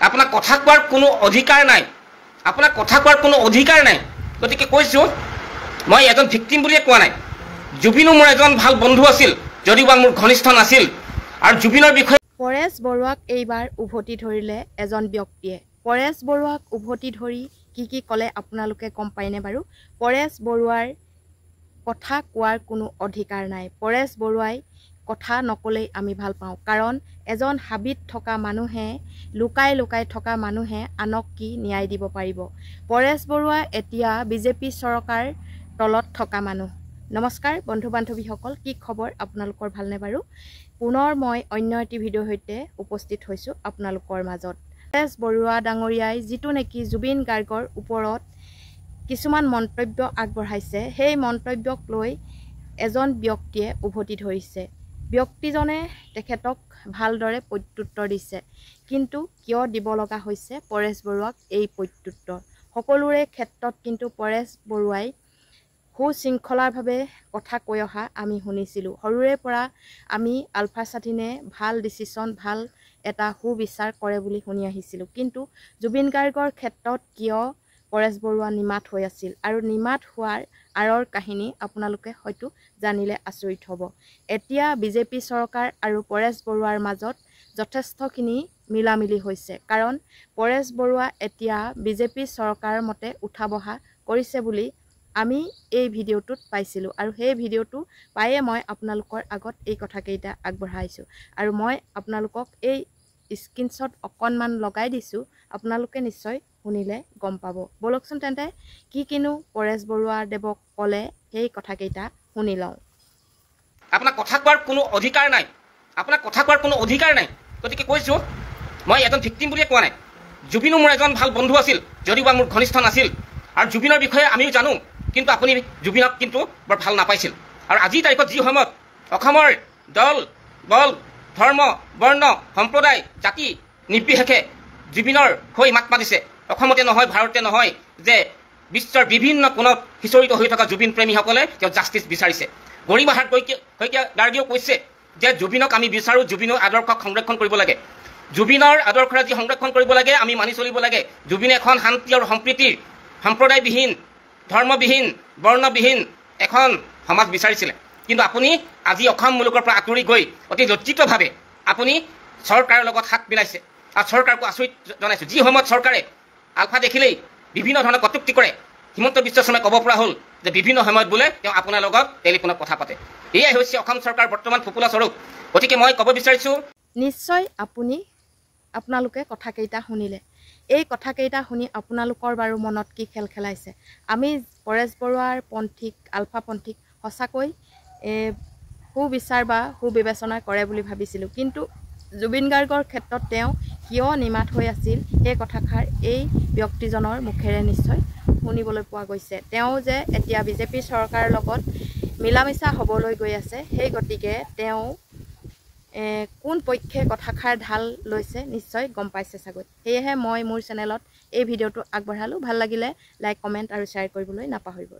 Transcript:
আপোনাক কথা কোৱাৰ কোনো অধিকাৰ নাই, আপোনাক কথা কোৱাৰ কোনো অধিকাৰ নাই। গতিকে কৈছোঁ, মই এজন ভিক্টিম বুলিয়ে কোৱা নাই। জুবিনো মোৰ এজন ভাল বন্ধু আছিল, যদিও মোৰ ঘনিষ্ঠ নাছিল। আৰু জুবিনৰ বিষয়ে পৰেশ বৰুৱাক এইবাৰ উভতি ধৰিলে এজন ব্যক্তিয়ে। পৰেশ বৰুৱাক উভতি ধৰি কি ক'লে আপোনালোকে গম পায়নে বাৰু? পৰেশ বৰুৱাৰ কথা কোৱাৰ কোনো অধিকাৰ নাই। পৰেশ বৰুৱাই কথা নকলেই আমি ভাল পাওঁ, কাৰণ এজন হাবিত থকা মানুহে, লুকাই লুকাই থকা মানুহে আনক কি ন্যায় দিব পাৰিব? পৰেশ বৰুৱা এতিয়া বিজেপি চৰকাৰ তলত থকা মানুহ। নমস্কাৰ বন্ধু বান্ধৱীসকল, কি খবৰ আপোনালোকৰ? ভালনে বাৰু? পুনৰ মই অন্য এটি ভিডিঅ'ৰ সৈতে উপস্থিত হৈছোঁ আপোনালোকৰ মাজত। পৰেশ বৰুৱা ডাঙৰীয়াই যিটো নেকি জুবিন গাৰ্গৰ ওপৰত কিছুমান মন্তব্য আগবঢ়াইছে, সেই মন্তব্যক লৈ এজন ব্যক্তিয়ে উভতি ধৰিছে। ব্যক্তিজনে তেখেতক ভালদৰে প্ৰত্যুত্তৰ দিছে, কিন্তু কিয় দিব লগা হৈছে পৰেশ বৰুৱাক এই প্ৰত্যুত্তৰ? সকলোৰে ক্ষেত্ৰত কিন্তু পৰেশ বৰুৱাই সুশৃংখলাৰভাৱে কথা কৈ অহা আমি শুনিছিলোঁ। সৰুৰে পৰা আমি আলফা স্বাধীনে ভাল ডিচিশ্যন, ভাল এটা সুবিচাৰ কৰে বুলি শুনি আহিছিলোঁ। কিন্তু জুবিন গাৰ্গৰ ক্ষেত্ৰত কিয় পৰেশ বৰুৱা নিমাত হৈ আছিল? আৰু নিমাত হোৱাৰ আঁৰৰ কাহিনী আপোনালোকে হয়তো জানিলে আচৰিত হ'ব। এতিয়া বিজেপি চৰকাৰ আৰু পৰেশ বৰুৱাৰ মাজত যথেষ্টখিনি মিলামিলি হৈছে, কাৰণ পৰেশ বৰুৱা এতিয়া বিজেপি চৰকাৰৰ মতে উঠা বহা কৰিছে বুলি আমি এই ভিডিঅ'টোত পাইছিলোঁ। আৰু সেই ভিডিঅ'টো পায়ে মই আপোনালোকৰ আগত এই কথাকেইটা আগবঢ়াইছোঁ। আৰু মই আপোনালোকক এই স্ক্ৰীনশ্বট অকণমান লগাই দিছোঁ, আপোনালোকে নিশ্চয় শুনিলে গম পাব। বলকচোন তেন্তে কিনো পৰেশ বৰুৱা দেৱক ক'লে সেই কথাকেইটা শুনি লওঁ। আপোনাক কথা কোৱাৰ কোনো অধিকাৰ নাই, আপোনাক কথা কোৱাৰ কোনো অধিকাৰ নাই। গতিকে কৈছোঁ, মই এজন ভিক্টিম বুলিয়ে কোৱা নাই। জুবিনো মোৰ এজন ভাল বন্ধু আছিল, যদিও মোৰ ঘনিষ্ঠ নাছিল। আৰু জুবিনৰ বিষয়ে আমিও জানো, কিন্তু আপুনি জুবিনক কিন্তু বৰ ভাল নাপাইছিল। আৰু আজিৰ তাৰিখত যি সময়ত অসমৰ দল বল, ধৰ্ম, বৰ্ণ, সম্প্ৰদায়, জাতি নিৰ্বিশেষে জুবিনৰ হৈ মাত মাতিছে, অসমতে নহয় ভাৰততে নহয়, যে বিশ্বৰ বিভিন্ন কোণত সিঁচৰিত হৈ থকা জুবিন প্ৰেমীসকলে তেওঁ জাষ্টিছ বিচাৰিছে। গৰিমাহাত শইকীয়া গাৰ্গীয়েও কৈছে যে জুবিনক আমি বিচাৰোঁ, জুবিনৰ আদৰ্শক সংৰক্ষণ কৰিব লাগে। জুবিনৰ আদৰ্শৰাজি সংৰক্ষণ কৰিব লাগে, আমি মানি চলিব লাগে। জুবিনে এখন শান্তি আৰু সম্প্ৰীতিৰ, সম্প্ৰদায়বিহীন, ধৰ্মবিহীন, বৰ্ণবিহীন এখন সমাজ বিচাৰিছিলে। কিন্তু আপুনি আজি অসম মুলুকৰ পৰা আঁতৰি গৈ অতি লজ্জিতভাৱে আপুনি চৰকাৰৰ লগত হাত মিলাইছে আৰু চৰকাৰকো আচৰিত জনাইছোঁ। যি সময়ত চৰকাৰে আলফা দেখিলেই বিভিন্ন ধৰণৰ কটুক্তি কৰে, হিমন্ত বিশ্ব শৰ্মাই ক'ব পৰা হ'ল যে বিভিন্ন সময়ত বোলে তেওঁ আপোনাৰ লগত টেলিফোনত কথা পাতে। এয়াই হৈছে অসম চৰকাৰ বৰ্তমান ফোপোলা স্বৰূপ। গতিকে মই ক'ব বিচাৰিছোঁ, নিশ্চয় আপোনালোকে কথাকেইটা শুনিলে। এই কথাকেইটা শুনি আপোনালোকৰ বাৰু মনত কি খেল খেলাইছে? আমি পৰেশ বৰুৱাৰ পন্থীক, আলফা পন্থীক সঁচাকৈ সুবিচাৰ বা সুবিবেচনা কৰে বুলি ভাবিছিলোঁ, কিন্তু জুবিন গাৰ্গৰ ক্ষেত্ৰত তেওঁ কিয় নিমাত হৈ আছিল সেই কথাষাৰ এই ব্যক্তিজনৰ মুখেৰে নিশ্চয় শুনিবলৈ পোৱা গৈছে। তেওঁ যে এতিয়া বিজেপি চৰকাৰৰ লগত মিলা মিছা হ'বলৈ গৈ আছে, সেই গতিকে তেওঁ কোন পক্ষে কথাষাৰ ঢাল লৈছে নিশ্চয় গম পাইছে চাগৈ। সেয়েহে মই মোৰ চেনেলত এই ভিডিঅ'টো আগবঢ়ালোঁ। ভাল লাগিলে লাইক, কমেণ্ট আৰু শ্বেয়াৰ কৰিবলৈ নাপাহৰিব।